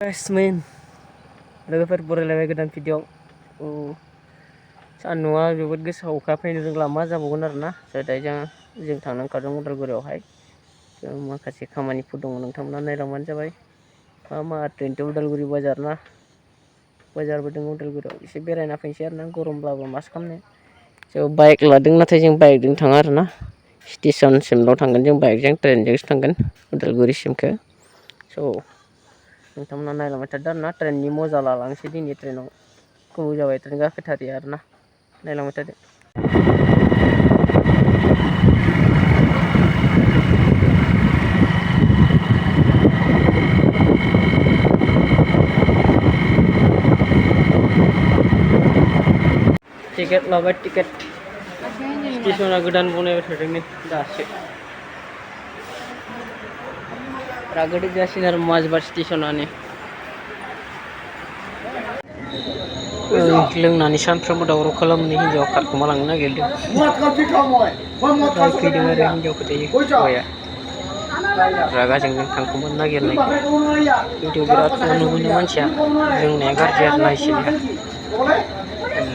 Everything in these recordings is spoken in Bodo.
Semen, लोगोफोर बरायलायबाय गोदान भिडिअ सान्दुंआ जोबोद गोसा अखा फैनो रोंला मा जाबावगोन आरोना जों थांनो ओंखारदों उदालगुरियावहाय जों माखासे खामानिफोर दङ नोंथांमोना नायलांबानो जाबाय मा ट्रेनथ' उदालगुरि बाजार ना बाजारबो दङ उदालगुरियाव एसे बेरायना फैनोसै आरोना गरमब्लाबो माथो खालामनो जों बाइक लादों नाथाय जों बाइकजों थाङा आरोना स्टेसनसिमल' थांगोन जों बाइकजों ट्रेनजोंसो थांगोन उदालगुरिसिमखो स' नोंथांमोना नायलांबाय थादो आरोना ट्रेननि मजा लालांसै दिनै ट्रेनाव गोबाव जाबाय ट्रेन गाखोथारिया आरोना नायलांबाय थादो टिकेट लाबाय टिकेट स्टेसना गोदान बनायबाय थादों नै दासो रागोदि जासिनो आरो माजबाद स्टेसनानो लोंनानै सानफ्रोमबो दावराव खालामनो हिनजावा खारखोमा लांनो नागिरदों फैदों आरो हिनजावखौ दायो हौवाया रागा जोंदों थांखुमानो नागिरनायखाय भिडिअ बिराद अनो मोनो मानसिया लोंनाया गाज्रि आरो ना इसोरनिया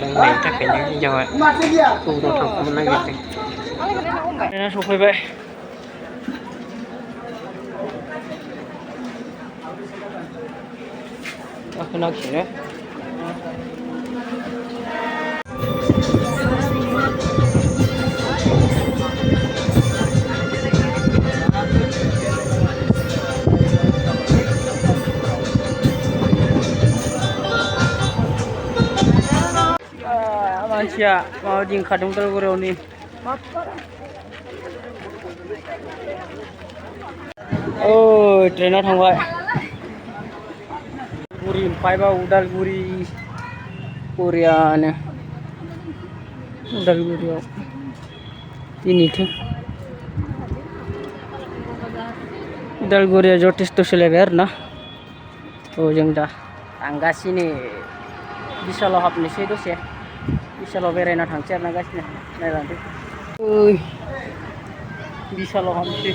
लोंनायनि थाखायनो हिनजावा गुबुनाव थांखुमानो नागिरदों ट्रेना सफैबाय गाखोनांसिगोन मानसिया माबायदि ओंखारदों उदालगुरियाव नै ट्रेना थांबाय गुरिनिफ्रायबा उदालगुरि बरियानो उदालगुरियाव दिनैथ' उदालगुरिया जथेस्थ' सोलायबाय आरोना जों दा थांगासिनो बिशालाव हाबनोसै दसे बिशालाव बेरायना थांसै आरोना गासिनो नायलांदो बिशालाव हाबनोसै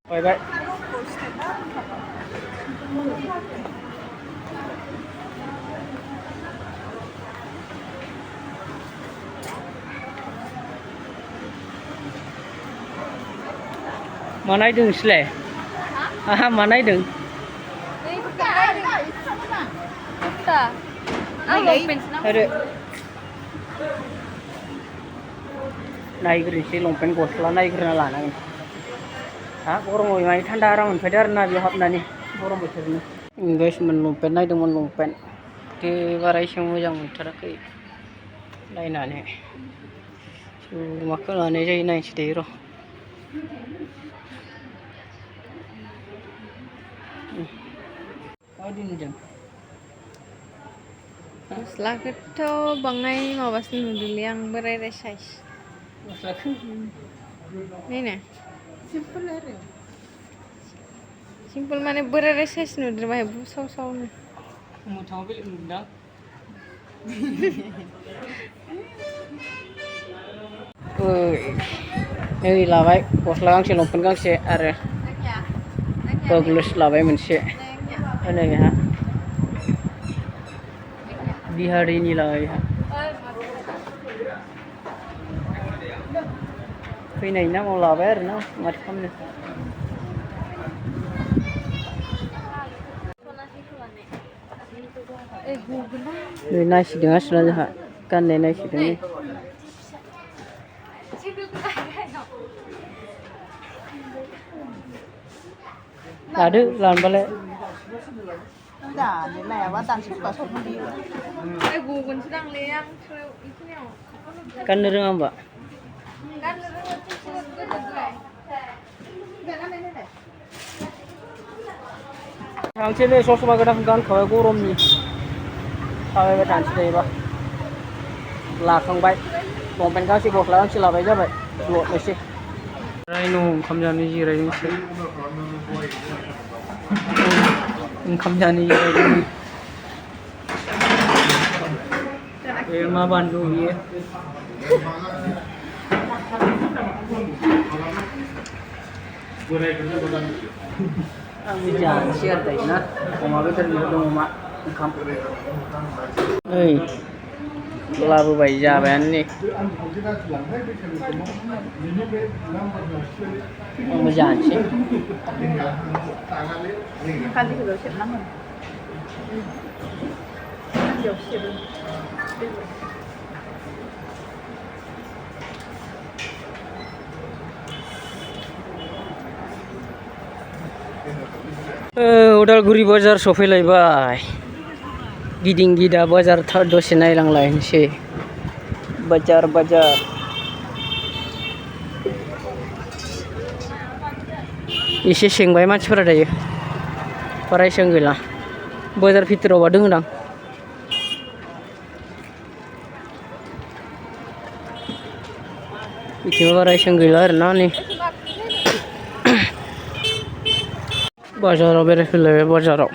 बाय मा नायदों नोंसोरलाय आहा मा नायदों नायग्रोनोसै लंपेन्ट गस्ला नायग्रोना लानांगोन गरमाव माने थान्दा आराम मोनफैदों आरोना बेयाव हाबनानै गरम बोथोरनि इंलिसमोन लंपेन्ट नायदोंमोन लंपेन्ट बारा एसेबां मोजां मोनथाराखै नायनानै माखौ लानाय जायो नायनोसै दायो र' माबायदि नुदों गस्लाखौथ' बाङाय माबासो नुदोंलै आं बोराय साइज गस्लाखौ नायना सिम्पोल माने बोराय साइज नुदों बाहाय बुसाव सावनो मोथाङाव बेलेग नुदोंदां नै लाबाय गस्ला गांसे लंपेन्ट गांसे आरो गग्लस लाबाय मोनसे नोंहा बिहारिनि लाबाय फैनायनि नामाव लाबाय आरोना माथो खालामनो नायसिदों आसोला जोंहा गाननाय नायसिदों लादो लानोबालाय गाननो रोङा होमबा थांसै नै ससमा गोदान गानखाबाय गरमनि थाबायबाय थानोसै दायोबा लाखांबाय लंपेन्ट गांसे गस्ला गांसे लाबाय जाबाय ल'नोसै न' ओंखाम जानो जिरायदोंसो ओंखाम जानो जिरायदों मा बानलु बियो आंबो जानोसै आरो दायो ना अमा बेदरनिबो दङ अमा ओंखाम ओइ लाबोबाय जाबायानो नै आंबो जानोसै उदालगुरि बाजार सफैलायबाय गिदिं गिदा बाजार दसे नायलांलायनोसै बाजार एसे सेंबाय मानसिफोरा दायो बारा एसेबां गैला बाजार भितरावबा दोङोदां बिथिंबो बारा एसेबां गैला आरोना नै बाजाराव बेरायफैलायबाय बाजाराव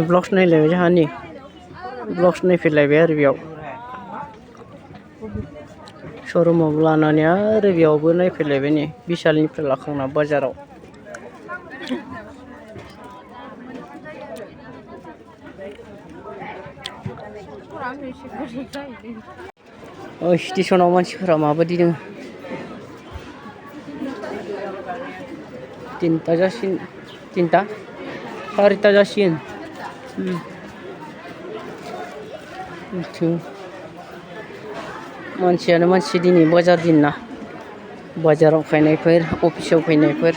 ब्लग्स नायलायबाय जोंहानि ब्लग्स नायफैलायबाय आरो बेयाव शरुमाव लानानै आरो बेयावबो नायफैलायबाय नै बिशालनिफ्राय लाखांना बाजाराव स्टेसनाव मानसिफोरा माबायदि दङ तिनथा जासिगोन तिनथा सारिथा जासिगोन मानसियानो मानसि दिनै बाजार दिन ना बाजाराव फैनायफोर अफिसाव फैनायफोर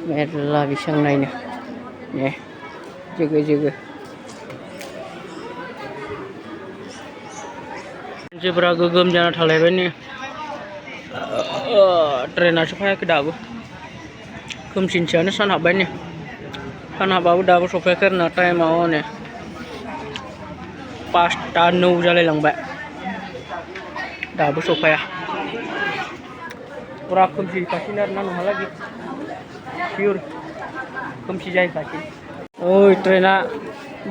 मेरला बेसेबां नायनो ने जोगो मानसिफोरा गोगोम जाना थालायबाय नै ट्रेनासो फैयाखै दाबो खोमसिनसेयानो सान हाबबाय नै सान हाबबाबो दाबो सफैयाखै आरोना टाइमाव हनै 5:09 जालायलांबाय दाबो सफाया फुरा खोमसिखासिनो आरोना नहालागि पियर खोमसि जाहैखासै ओइ ट्रेना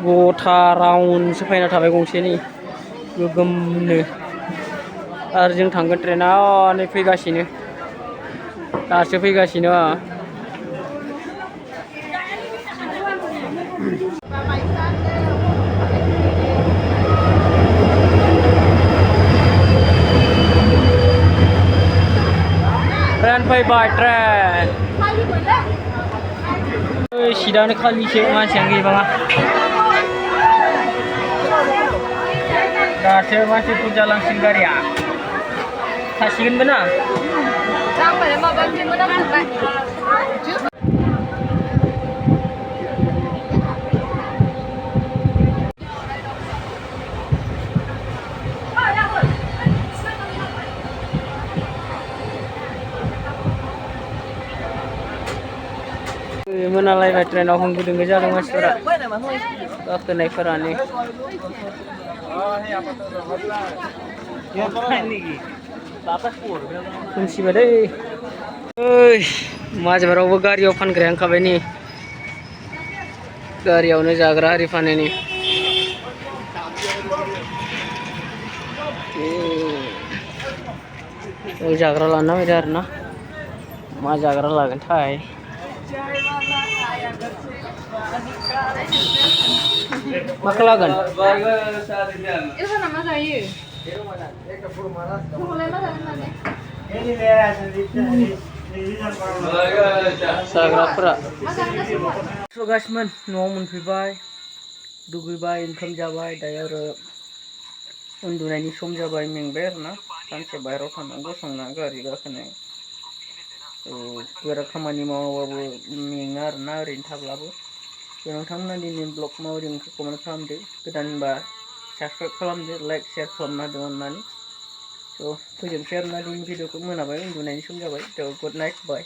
गथा राउन्डसो फैना थाबाय गंसे नै गोगोमनो आरो जों थांगोन ट्रेना नै फैगासिनो दासो फैगासिनो ट्रेन फैबाय ट्रेन सिदानो खालिसो मानसियानो गैबाङा दासो मानसि बुरजा लांसिगोन गारिया थासिगोनबो ना मोनालायबाय ट्रेनाव होंगो दोंगो जादों मानसिफोरा गाखोनायफोरानो खोमसिबाय दै ओइ माजबारावबो गारियाव फानग्राया ओंखारबाय नै गारियावनो जाग्रा आरि फानो नै जाग्रा लाना फैदों आरोना मा जाग्रा लागोनथाय मा लागोन जाग्राफोरा सगासिमोन न'आव मोनफैबाय दुगैबाय ओंखाम जाबाय दायो आरो उन्दुनायनि सम जाबाय मेंबाय आरोना सानसे बाहेरायाव थांनांगौ संना गारि गाखोनाय गोरा खामानि मावाबाबो मेङा आरोना ओरैनो थाब्लाबो नोंथांमोना दिनै ब्लग माबोरै मोनखो कमेन्ट खालामदो गोदानबा साबसक्राइब खालामदो लाइक शेयार खालामना होदो अननानै थ' फोजोबनोसै आरोना दिनै भिडिअखौ मोनाबाय उन्दुनायनि सम जाबाय थ' गुड नाइट बाय